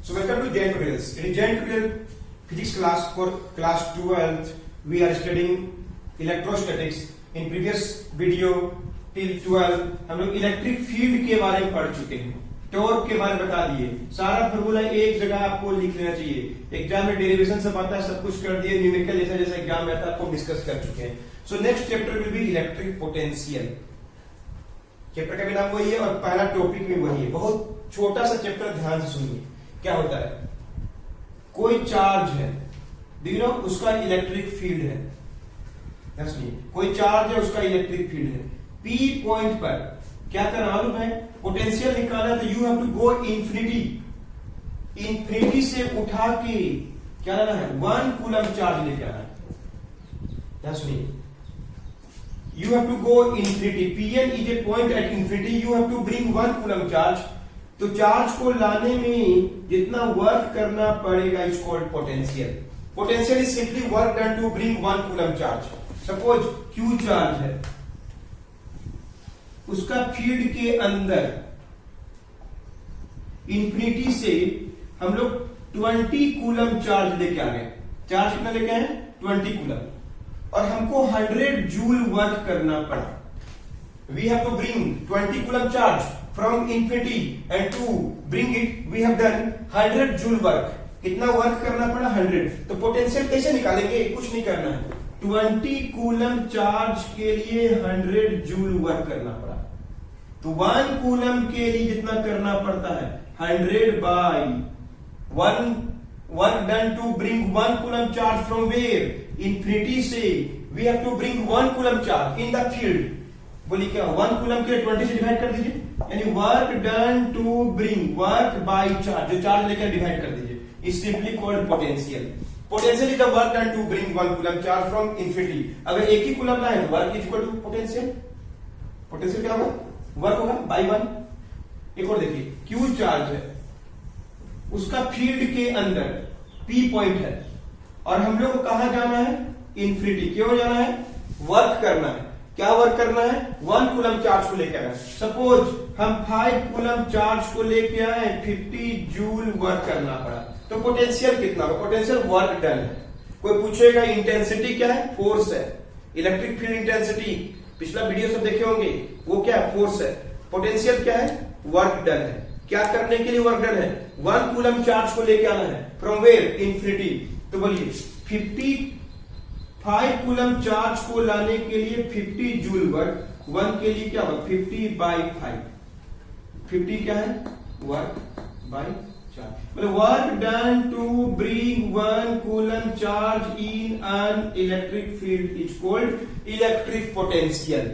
So welcome to Jain Tutorials. In Jain Tutorial Physics class for class 12th, we are studying electrostatics. In previous video till 12 हम लोग electric field के बारे में पढ़ चुके हैं, टॉर्क के बारे में बता दिए, सारा फॉर्मूला एक जगह आपको लिख लेना चाहिए। एग्जाम में डेरिवेशन सब आता है, सब कुछ कर दिए, न्यूमेरिकल जैसा जैसा एग्जाम में आता है आपको डिस्कस कर चुके हैं। So next chapter will be electric potential. Chapter का भी नाम वही है और पहला टॉपिक भी वही है। बहुत छोटा सा चैप्टर, ध्यान से सुनिए। क्या होता है, कोई चार्ज है, डू यू नो, उसका इलेक्ट्रिक फील्ड है। कोई चार्ज है, उसका इलेक्ट्रिक फील्ड है। पी पॉइंट पर क्या करना मालूम है, पोटेंशियल निकालना है, तो you have to go infinity. Infinity से उठा के क्या लाना है, 1 कूलम चार्ज लेके आना है। सुनिए, you have to go infinity. Pn is a point at infinity. You have to bring 1 coulomb charge. तो चार्ज को लाने में जितना वर्क करना पड़ेगा is called potential. Potential is simply work done to bring 1 coulomb charge. Suppose Q charge है, उसका field के अंदर इंफिनिटी से हम लोग 20 कूलम चार्ज लेके आ गए। चार्ज कितना लेके आए, 20 कूलम, और हमको 100 जूल वर्क करना पड़ा। We have to bring 20 coulomb charge from infinity and to bring it we have done 100 joule work. कितना वर्क करना पड़ा, 100। तो पोटेंशियल कैसे निकालेंगे, कुछ नहीं करना है। 20 कूलम चार्ज के लिए 100 जूल वर्क करना पड़ा। तो 1 कूलम के लिए जितना करना पड़ता है 100 by 1 work done to bring 1 coulomb charge from where, infinity से we have to bring 1 coulomb charge in the field. बोलिए क्या, 1 कूलम के 20 से डिवाइड कर दीजिए, यानी work done to bring work by charge, जो चार्ज लेकर डिवाइड कर दीजिए, is simply called potential. Potential is the work done to bring 1 coulomb charge from infinity. अगर एक ही कूलम ना है तो work is equal to potential. Potential क्या होगा, वर्क होगा बाय 1। एक और देखिए, क्यू चार्ज है, उसका फील्ड के अंदर पी पॉइंट है, और हम लोग को कहां जाना है, इंफिनिटी। क्यों जाना है, वर्क करना है। क्या वर्क करना है, 1 कूलम चार्ज को लेकर आए। सपोज हम 5 कूलम चार्ज को लेके आए, 50 जूल वर्क करना पड़ा। तो पोटेंशियल कितना होगा, पोटेंशियल वर्क डन है। कोई पूछेगा इंटेंसिटी क्या है, फोर्स है। इलेक्ट्रिक फील्ड इंटेंसिटी पिछला वीडियो सब देखे होंगे, वो क्या है, फोर्स है। पोटेंशियल क्या है, वर्क डन है। क्या करने के लिए वर्क डन है, 1 कूलम चार्ज को लेके आना है फ्रॉम वेयर, इंफिनिटी। तो बोलिए 55 कूलम चार्ज को लाने के लिए 50 जूल वर्क। 1 के लिए क्या होगा, 50 बाई 5। 50 क्या है, वर्क बाई चार्ज। मतलब work done to bring 1 coulomb charge in an electric field is called electric potential.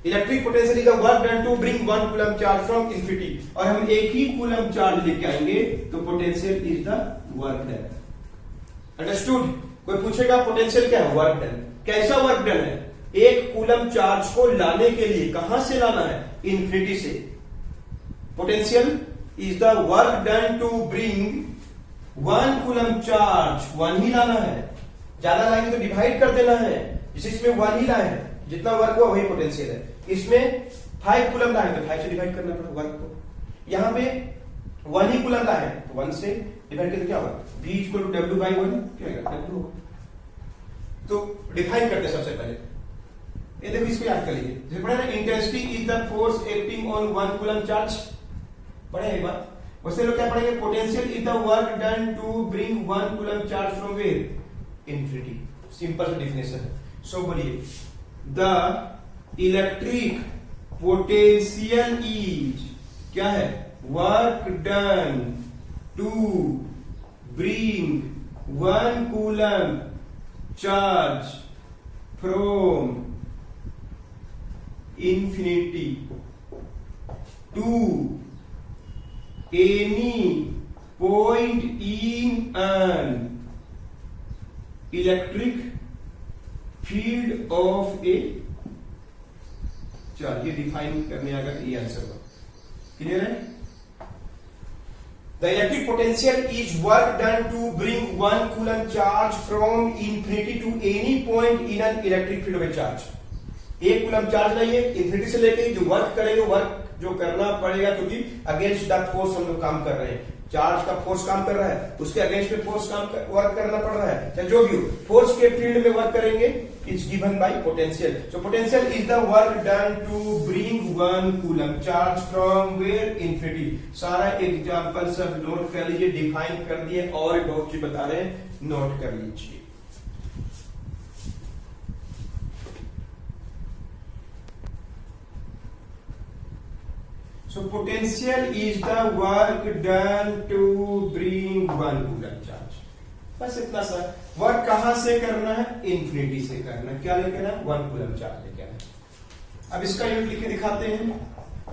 Electric potential is the work done to bring 1 coulomb charge from infinity, और हम एक ही कूलम चार्ज लेके आएंगे तो potential is the work done. Understood. कोई पूछेगा potential क्या है, वर्क डन। कैसा वर्क डन है, 1 कूलम चार्ज को लाने के लिए कहां से लाना है, इंफिनिटी से। Potential is the work done to bring 1 coulomb charge, 1 ही लाना है। ज्यादा लाएंगे तो डिवाइड कर देना है, जिसे इसमें 1 ही लाए हैं, जितना वर्क हुआ वही पोटेंशियल है। इसमें 5 कूलम लाए तो 5 से डिवाइड करना पड़ेगा वर्क को। यहां पे 1 ही कूलम लाए तो 1 से डिवाइड करके क्या होगा, V equal to W by 1, क्या होगा, W होगा। तो डिफाइन करते हैं सबसे पहले, ये देखो, इसको याद कर लीजिए। जैसे पढ़ा ना, intensity is the force acting on 1 coulomb charge, पढ़े एक बार। वैसे लोग क्या पढ़ेंगे, potential is the work done to bring 1 coulomb charge from where, infinity. Simple definition है। सो बोलिए, द इलेक्ट्रिक पोटेंशियल इज क्या है, work done to bring 1 coulomb charge from infinity to any point in an electric field of a charge. ये define करने अगर ये answer होगा, clear है। The electric potential is work done to bring 1 coulomb charge from infinity to any point in an electric field of a charge. 1 coulomb charge लाइए, infinity से लेके जो वर्क करेंगे, वर्क जो करना पड़ेगा, क्योंकि अगेंस्ट द फोर्स हम लोग काम कर रहे हैं। चार्ज का फोर्स काम कर रहा है, उसके अगेंस्ट में फोर्स वर्क करना पड़ रहा है, चाहे जो भी हो, फोर्स के फील्ड में वर्क करेंगे, is given by potential. So potential is the work done to bring 1 coulomb charge from where infinity. सारा एग्जांपल सब नोट कर लीजिए, डिफाइन कर दिए और बहुत चीज बता रहे हैं, नोट कर लीजिए। So potential is the work done to bring 1 coulomb charge। बस इतना सा। वर्क कहां से करना है? इन्फिनिटी से करना है। क्या लेके आना? 1 कूलम्ब चार्ज लेके आना। अब इसका यूनिट लिख के दिखाते हैं,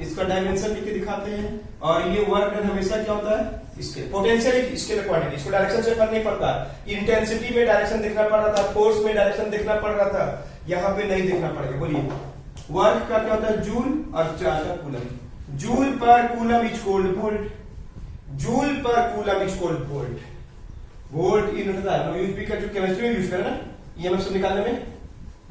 इसका डायमेंशन लिख के दिखाते हैं, और ये वर्क डन हमेशा क्या होता है? इसके पोटेंशियल स्केलर क्वांटिटी, इसको डायरेक्शन से फर्क नहीं पड़ता। इंटेंसिटी में डायरेक्शन देखना पड़ रहा था, फोर्स में डायरेक्शन देखना पड़ रहा था, यहां पे नहीं देखना पड़ेगा। बोलिए वर्क का क्या होता है? जूल, और चार्ज का कूलम्ब। जूल पर coulomb is cold volt, joule पर coulomb is cold volt. Volt unit होता है, यूज भी कर, जो केमिस्ट्री में यूज करें ना, ईएमएफ से निकालने में,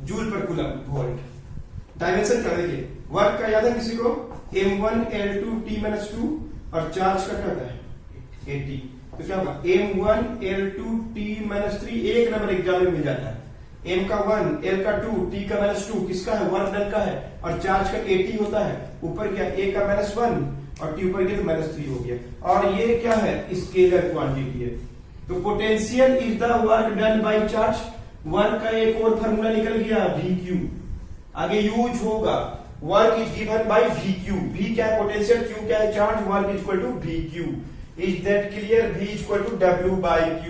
जूल पर कूलम वोल्ट। डायमेंशन कर देखिए, वर्क का याद है किसी को? m1 L2 T-2, और चार्ज का क्या होता है? 80। तो क्या होगा? m1 L2 T-3, एक नंबर एग्जाम में मिल जाता है। m का 1, L का 2, T का -2 किसका है? वर्क डन का है, और चार्ज का 80 होता है। ऊपर क्या? a का -1 और t ऊपर गया तो -3 हो गया, और ये क्या है? स्केलर क्वांटिटी है। तो potential is the work done by charge. Work का एक और फार्मूला निकल गया, VQ आगे यूज होगा। Work is given by VQ। V क्या है? पोटेंशियल, Q क्या है? Charge. Work is equal to VQ। Is that clear? V is equal to W by Q,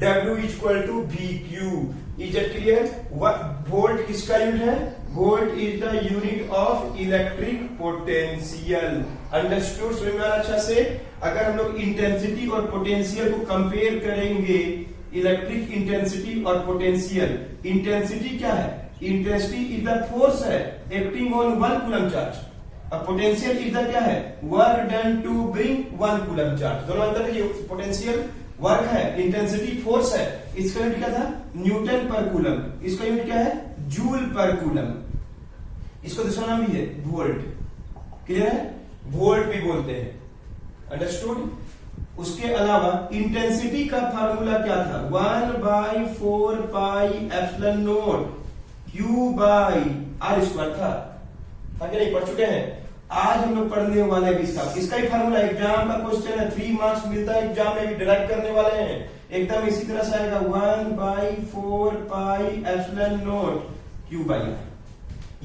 W is equal to VQ। Is that clear? Volt किसका unit है? Volt is the unit of electric potential. Understood? समझ में आ रहा अच्छा से? अगर हम लोग इंटेंसिटी और पोटेंशियल को कंपेयर करेंगे, इलेक्ट्रिक इंटेंसिटी और पोटेंशियल, इंटेंसिटी क्या है? इंटेंसिटी इज द फोर्स है एक्टिंग ऑन 1 कूलम्ब चार्ज, और पोटेंशियल इज द क्या है? Work done to bring 1 coulomb charge. दोनों अंतर है। पोटेंशियल वर्क है, इंटेंसिटी फोर्स है। इसका यूनिट क्या था? न्यूटन पर कूलम। इसका यूनिट क्या है? जूल पर कूलम। इसको दूसरा नाम भी है वोल्ट। क्लियर है? वोल्ट भी बोलते हैं। अंडरस्टूड? उसके अलावा इंटेंसिटी का फार्मूला क्या था? 1/4 pi epsilon naught Q by R square था। आगे नहीं पढ़ चुके हैं? आज हम लोग पढ़ने वाले हैं इसका ही फार्मूला। एग्जाम का क्वेश्चन है, 3 मार्क्स मिलता है, एग्जाम में भी डिराइव करने वाले हैं। एकदम इसी तरह से आएगा, 1/4 pi epsilon naught Q by R।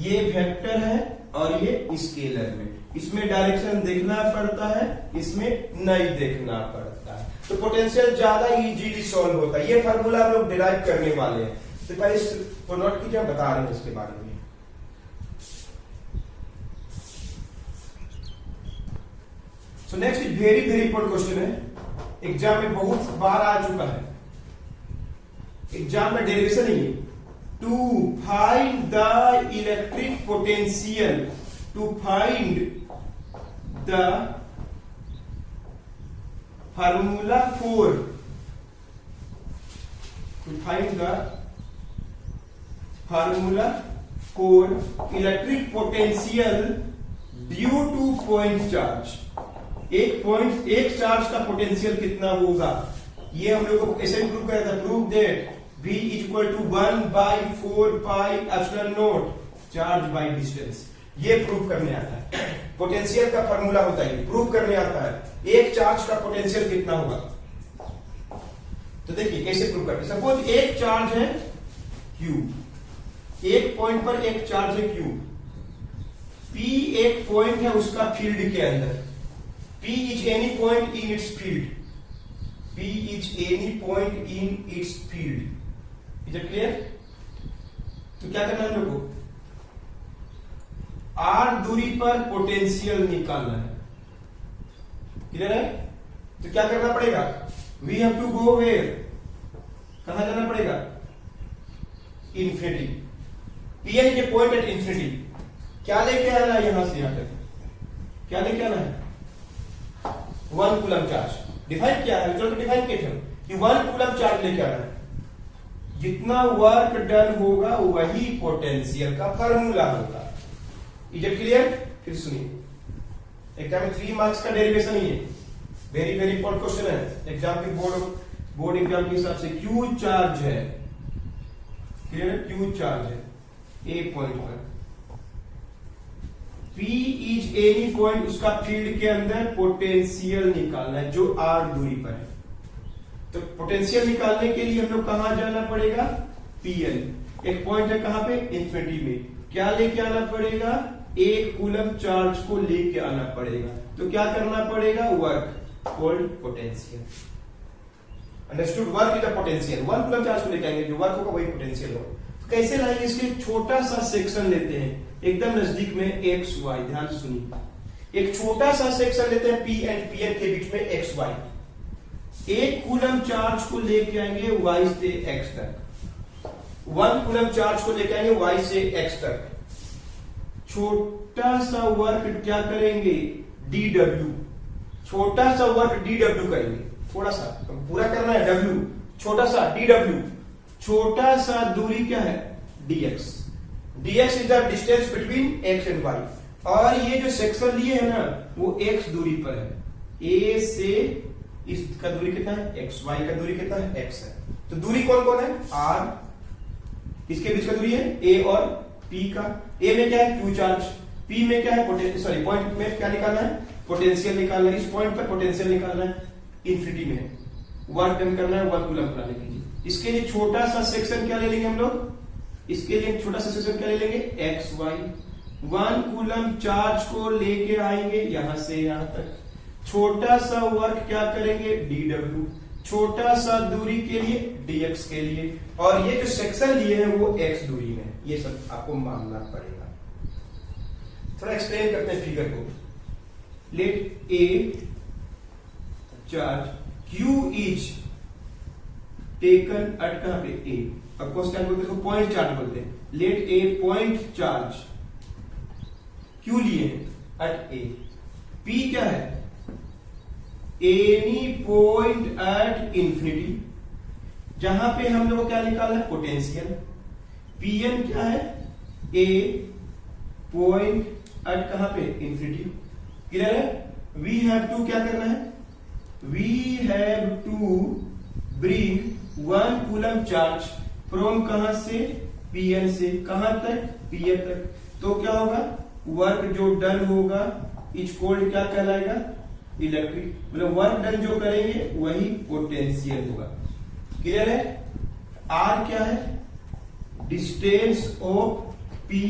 ये वेक्टर है और ये स्केलर में, इसमें डायरेक्शन देखना पड़ता है, इसमें नहीं देखना पड़ता है। तो पोटेंशियल ज्यादा इजीली सॉल्व होता है। ये फार्मूला हम लोग डिराइव करने वाले हैं, तो पहले इसको नोट कीजिए, हम बता रहे हैं इसके बारे में। So next very very important question है, एग्जाम में बहुत बार आ चुका है। एग्जाम में डेरिवेशन नहीं है। To find the electric potential, to find the formula for, to find the formula for electric potential due to point charge. एक चार्ज का पोटेंशियल कितना होगा, ये हम लोग को ऐसे प्रूव करा था। Prove that V is equal to 1/4 pi epsilon naught charge by distance. ये प्रूव करने आता है। पोटेंशियल का फार्मूला होता है, प्रूव करने आता है एक चार्ज का पोटेंशियल कितना होगा। तो देखिए कैसे प्रूव करते। सपोज एक चार्ज है Q, एक पॉइंट पर एक चार्ज है Q, P एक पॉइंट है उसका फील्ड के अंदर। P is any point in its field. P is any point in its field. Is that clear? तो क्या करना है हम लोग को? R दूरी पर पोटेंशियल निकालना है। क्लियर है? तो क्या करना पड़ेगा? We have to go where? कहां जाना पड़ेगा? Infinity. P is a point at infinity. क्या लेके आना है यहां से यहां तक? क्या लेके आना है? 1 कूलम्ब चार्ज। डिफाइन किया है, चलो डिफाइन किए थे कि 1 कूलम्ब चार्ज लेके आना है। जितना वर्क डन होगा वही पोटेंशियल का फार्मूला होगा। Is it clear? फिर सुनिए, एग्जाम में 3 मार्क्स का डेरिवेशन ही है। वेरी वेरी इंपॉर्टेंट क्वेश्चन है एग्जाम के बोर्ड एग्जाम के हिसाब से। क्यू चार्ज है, क्लियर है, क्यू चार्ज है ए पॉइंट पर, पी इज एनी पॉइंट, उसका फील्ड के अंदर पोटेंशियल निकालना है जो आर दूरी पर है। तो पोटेंशियल निकालने के लिए हम लोग कहां जाना पड़ेगा, पीएन। एक पॉइंट है कहां पे, इन्फिनिटी में। क्या लेके आना पड़ेगा, एक कूलम चार्ज को लेके आना पड़ेगा। तो क्या करना पड़ेगा, work called potential. Understood, work is the potential. 1 coulomb charge को लेके आएंगे, जो वर्क होगा वही पोटेंशियल होगा। तो कैसे लाएंगे, इसके छोटा सा सेक्शन लेते हैं एकदम नजदीक में एक्स वाई, ध्यान से सुनिए। एक छोटा सा सेक्शन लेते हैं पी एंड पीएन के बीच में एक्स वाई। एक कूलम चार्ज को लेके आएंगे वाई से एक्स तक, 1 कूलम चार्ज को लेके आएंगे वाई से एक्स तक। छोटा सा वर्क क्या करेंगे, डी डब्ल्यू, छोटा सा वर्क डी डब्ल्यू करेंगे, थोड़ा सा, तो पूरा करना है डब्ल्यू, छोटा सा डी डब्ल्यू, छोटा सा दूरी क्या है, dx. Dx is the distance between x and y. और ये जो सेक्शन लिए है ना, वो एक्स दूरी पर है। ए से इसका दूरी कितना है, एक्स। वाई का दूरी कितना है, एक्स है। तो दूरी कौन कौन है, आर, किसके बीच का दूरी है, ए और पी का। ए में क्या है, क्यू चार्ज, पी में क्या है, पॉइंट में क्या निकालना है, पोटेंशियल निकालना है। इस पॉइंट पर पोटेंशियल निकालना है, इन्फिनिटी में है। वर्क डन करना है 1 कूलम बनाने के लिए। इसके लिए छोटा सा सेक्शन क्या ले लेंगे हम लोग, इसके लिए छोटा सा सेक्शन क्या ले लेंगे, एक्स वाई। 1 कूलम चार्ज को लेके आएंगे यहां से यहां तक। छोटा सा वर्क क्या करेंगे, डी डब्ल्यू, छोटा सा दूरी के लिए डीएक्स के लिए। और ये जो सेक्शन लिए हैं वो एक्स दूरी में। ये सब आपको मानना पड़ेगा। थोड़ा एक्सप्लेन करते हैं फिगर को। Let a charge q is taken at कहां पे, ए। अब क्वेश्चन बोलते हैं, पॉइंट चार्ज बोलते हैं। लेट ए पॉइंट चार्ज क्यू लिए एट ए, पी क्या है, एनी पॉइंट एट इंफिनिटी, जहां पे हम लोग को क्या निकालना है, पोटेंशियल। पीएन क्या है, ए पॉइंट एट कहां पे, इंफिनिटी। क्लियर है। वी हैव टू क्या करना है, we have to bring 1 coulomb charge from कहां से, पीएन से कहां तक, पीएन तक। तो क्या होगा, वर्क जो डन होगा इज कॉल्ड क्या कहलाएगा, इलेक्ट्रिक। मतलब वर्क डन जो करेंगे वही पोटेंशियल होगा। क्लियर है। आर क्या है, distance of P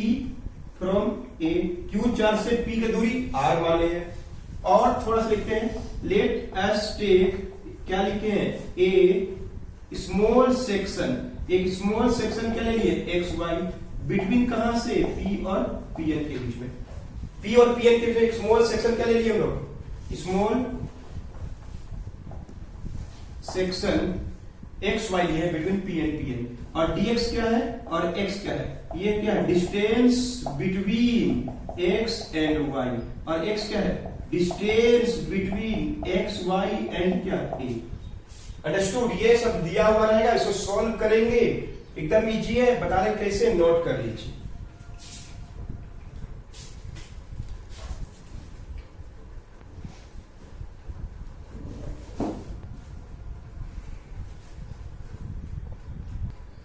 from A, Q charge से पी की दूरी आर वाले है। और थोड़ा सा लिखते हैं, लेट अस टेक, क्या लिखे हैं, ए स्मॉल सेक्शन, एक स्मॉल सेक्शन क्या ले लिए, एक्स वाई, बिटवीन कहां से, पी और पीएन के बीच में। पी और पीएन के बीच में एक स्मॉल सेक्शन क्या ले लिए हम लोग, स्मॉल सेक्शन एक्स वाई लिए है बिटवीन पी एंड पीएन। और डीएक्स क्या है और एक्स क्या है, ये क्या है, distance between x and y. और एक्स क्या है, distance between x y and क्या, ए। अंडरस्टूड। ये सब दिया हुआ रहेगा, इसको सॉल्व करेंगे, एकदम इजी है, बता रहे कैसे, नोट कर लीजिए।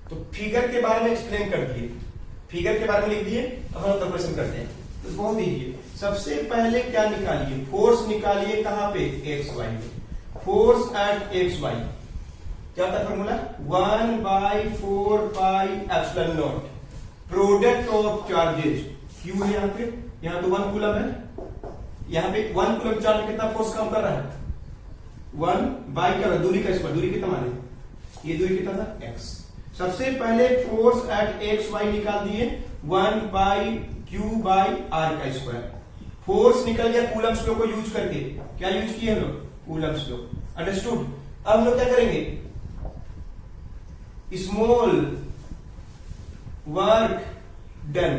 तो फिगर के बारे में एक्सप्लेन कर दिए, फिगर के बारे में लिख दिए। अब हम ऑपरेशन करते हैं, तो बहुत इजी है। सबसे पहले क्या निकालिए, फोर्स निकालिए कहां पे, एक्स वाई में। फोर्स एट एक्स वाई क्या था formula, 1/4 pi epsilon not product of charges. Q है यहाँ पे, यहाँ तो 1 कूलम है, यहाँ पे 1 कूलम चार्ज कितना फोर्स काम कर रहा है, 1 बाई क्या, दूरी का स्क्वायर, दूरी कितना माने, ये दूरी कितना था, एक्स। सबसे पहले फोर्स एट एक्स वाई निकाल दिए, 1/q/r का स्क्वायर। फोर्स निकल गया कूलम्स लॉ को यूज करके। क्या यूज किए हम लोग, कूलम्स लॉ। अंडरस्टूड। अब हम लोग क्या करेंगे, स्मॉल वर्क डन,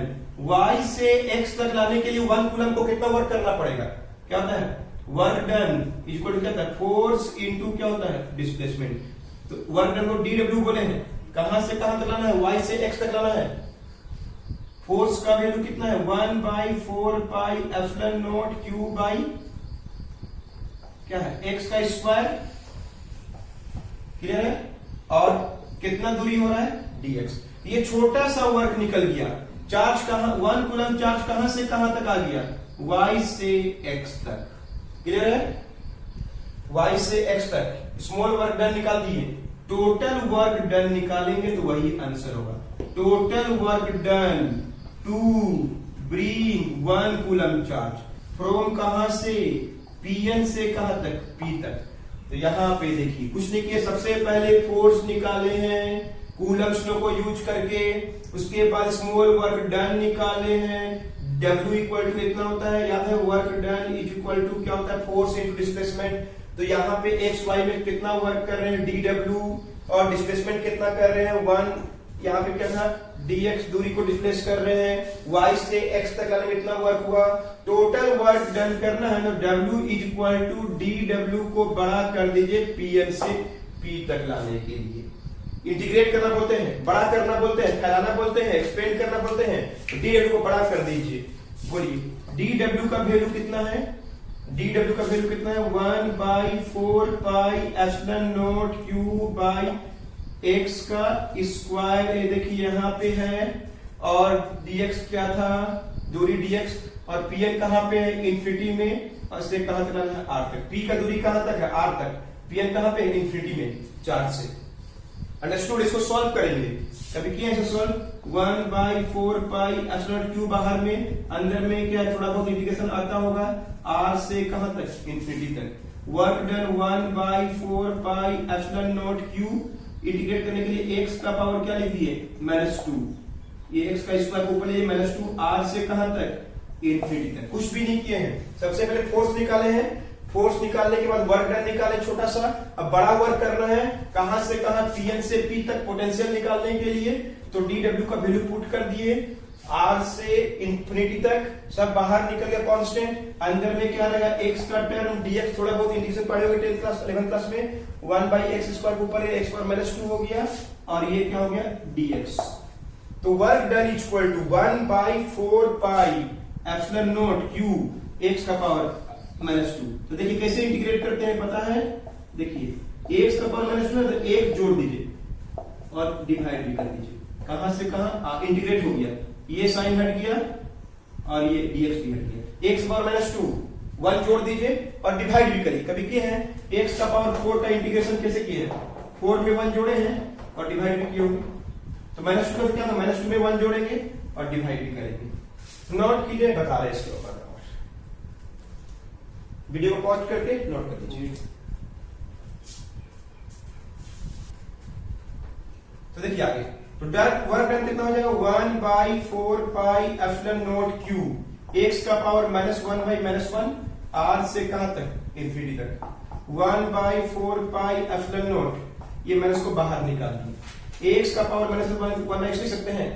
y से x तक लाने के लिए 1 कूलम को कितना वर्क करना पड़ेगा, क्या होता है, वर्क डन इक्वल टू क्या होता है, फोर्स इनटू क्या होता है, डिस्प्लेसमेंट। तो वर्क डन को dw बोले हैं, कहां से कहां तक लाना है, y से x तक लाना है। फोर्स का वैल्यू कितना है, 1/4 pi epsilon naught q by क्या है, एक्स का स्क्वायर, क्लियर है, और कितना दूरी हो रहा है, dx। ये छोटा सा वर्क निकल गया। चार्ज कहां, 1 कूलम चार्ज कहां से कहां तक आ गया, y से x तक, क्लियर है, y से x तक। स्मॉल वर्क डन निकाल दिए, टोटल वर्क डन निकालेंगे तो वही आंसर होगा। Total work done to bring 1 coulomb charge from कहां से, Pn से कहां तक, P तक। तो यहां पे देखिए कुछ नहीं किया, सबसे पहले फोर्स निकाले हैं कूलम्स लो को यूज करके, उसके बाद स्मॉल वर्क डन निकाले हैं। W इक्वल टू इतना होता है, याद है, work done is equal to क्या होता है, फोर्स इनटू डिस्प्लेसमेंट। तो यहाँ पे एक्स वाई में कितना वर्क कर रहे हैं, dw, और डिस्प्लेसमेंट कितना कर रहे हैं, 1। यहाँ पे क्या था, dx, दूरी को डिस्प्लेस कर रहे हैं। y से x तक आने में इतना वर्क हुआ। टोटल वर्क डन करना है ना, w is equal to dw को बड़ा कर दीजिए Pn से P तक लाने के लिए। इंटीग्रेट करना बोलते हैं, बड़ा करना बोलते हैं, फैलाना बोलते हैं, एक्सपेंड करना बोलते हैं। तो dw को बड़ा कर दीजिए। बोलिए dw का वैल्यू कितना है, dw का वैल्यू कितना है, 1/4 pi epsilon naught q by x का स्क्वायर। ये देखिए यहाँ पे है, और dx क्या था, दूरी dx, और Pn कहां पे है, इन्फिनिटी में, और से कहां तक है, r तक। P का दूरी कहां तक है, r तक। Pn कहां पे, इन्फिनिटी में, चार्ज से। अंडरस्टूड। इसको सॉल्व करेंगे, कभी किया है सॉल्व। 1/4 पाई एप्सिलॉन क्यू बाहर में, अंदर में क्या थोड़ा बहुत इंटीग्रेशन आता होगा, r से कहां तक, इन्फिनिटी तक। Work done 1/4 pi epsilon not Q. Integrate करने के लिए x का पावर क्या लिख दिए, -2। ये x का स्क्वायर ऊपर ले, -2, r से कहां तक, इन्फिनिटी तक। कुछ भी नहीं किए हैं, सबसे पहले फोर्स निकाले हैं, फोर्स निकालने के बाद वर्क डन निकाले छोटा सा। अब बड़ा वर्क करना है, कहां से कहां, Pn से P तक पोटेंशियल निकालने के लिए। तो dw का वैल्यू पुट कर दिए, r से इन्फिनिटी तक, सब बाहर निकल गया कांस्टेंट। अंदर में क्या रहेगा, x का टर्म, dx, थोड़ा बहुत इंटीग्रेशन पढ़े होंगे 10th क्लास 11th क्लास में, 1/x स्क्वायर ऊपर है, x पर -2 हो गया, और ये क्या हो गया, dx। तो work done equal to 1/4 pi epsilon naught q, x का पावर -2। तो देखिए कैसे इंटीग्रेट करते हैं पता है, देखिए x का पावर -2 है तो 1 जोड़ दीजिए और डिवाइड भी कर दीजिए। कहां से कहां, इंटीग्रेट हो गया, ये साइन हट गया और ये dx भी हट गया। x पावर -2, 1 जोड़ दीजिए और डिवाइड भी करिए। कभी किए हैं, x का पावर 4 का इंटीग्रेशन कैसे किए हैं, 4 में 1 जोड़े हैं और डिवाइड भी किए होंगे। तो -2 में क्या था, -2 में 1 जोड़ेंगे और डिवाइड भी करेंगे। नोट कीजिए, बता रहे इसके ऊपर, वीडियो को पॉज करके नोट कर दीजिए। तो देखिए आगे, तो डायरेक्ट वर्क डन कितना हो जाएगा, 1/4 pi epsilon not Q, x का पावर -1/-1, r से कहां तक, इन्फिनिटी तक। 1/4 पाई एप्सिलॉन नॉट, ये माइनस को बाहर निकाल दिए। x का पावर -1/x लिख सकते हैं,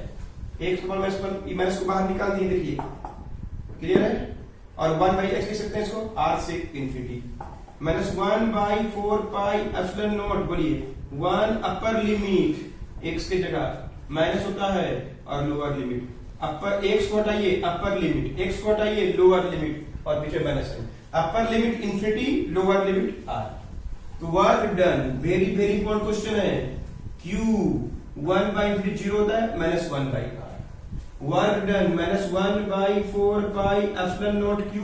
x का पावर -1, माइनस को बाहर निकाल दिए, देखिए क्लियर है। और 1/x लिख सकते हैं इसको, r से इन्फिनिटी, -1/4 पाई एप्सिलॉन नॉट। बोलिए 1 अपर लिमिट, x के जगह माइनस होता है, और लोअर लिमिट, अपर x को हटाइए, अपर लिमिट, x को हटाइए, लोअर लिमिट, और पीछे माइनस है, upper limit infinity, lower limit r। तो work done, very very important question है, q 1/∞ 0 होता है, -1/r। Work done -1/4 pi epsilon naught q,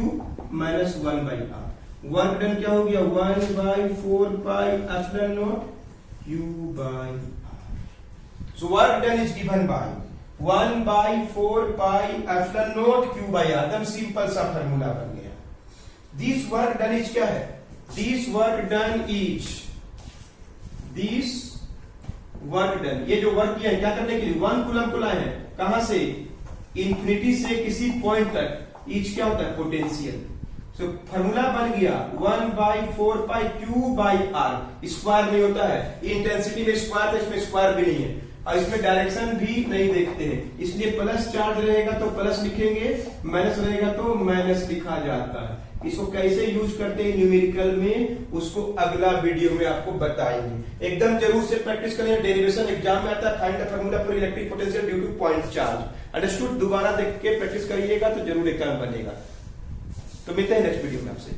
-1/r। Work done क्या हो गया, 1/4 pi epsilon not q/r। So work done is given bye 1/4 pi epsilon not q/r। एकदम simple सा formula बन गया। दिस वर्क डन इज क्या है, this work done is, this work done, ये जो वर्क किया है क्या करने के लिए, 1 कूलम को लाए हैं, कहां से, इन्फिनिटी से किसी पॉइंट तक, ईच क्या होता है, पोटेंशियल। सो फॉर्मूला बन गया 1/4 पाई q/r। स्क्वायर नहीं होता है, इंटेंसिटी में स्क्वायर था, इसमें स्क्वायर भी नहीं है, और इसमें डायरेक्शन भी नहीं देखते हैं, इसलिए प्लस चार्ज रहेगा तो प्लस लिखेंगे, माइनस रहेगा तो माइनस लिखा जाता है। इसको कैसे यूज करते हैं न्यूमेरिकल में, उसको अगला वीडियो में आपको बताएंगे। एकदम जरूर से प्रैक्टिस करें, डेरिवेशन एग्जाम में आता है, find the formula for electric potential due to point charge. Understood. दोबारा देख के प्रैक्टिस करिएगा तो जरूर एग्जाम बनेगा। तो मिलते हैं नेक्स्ट वीडियो में आपसे।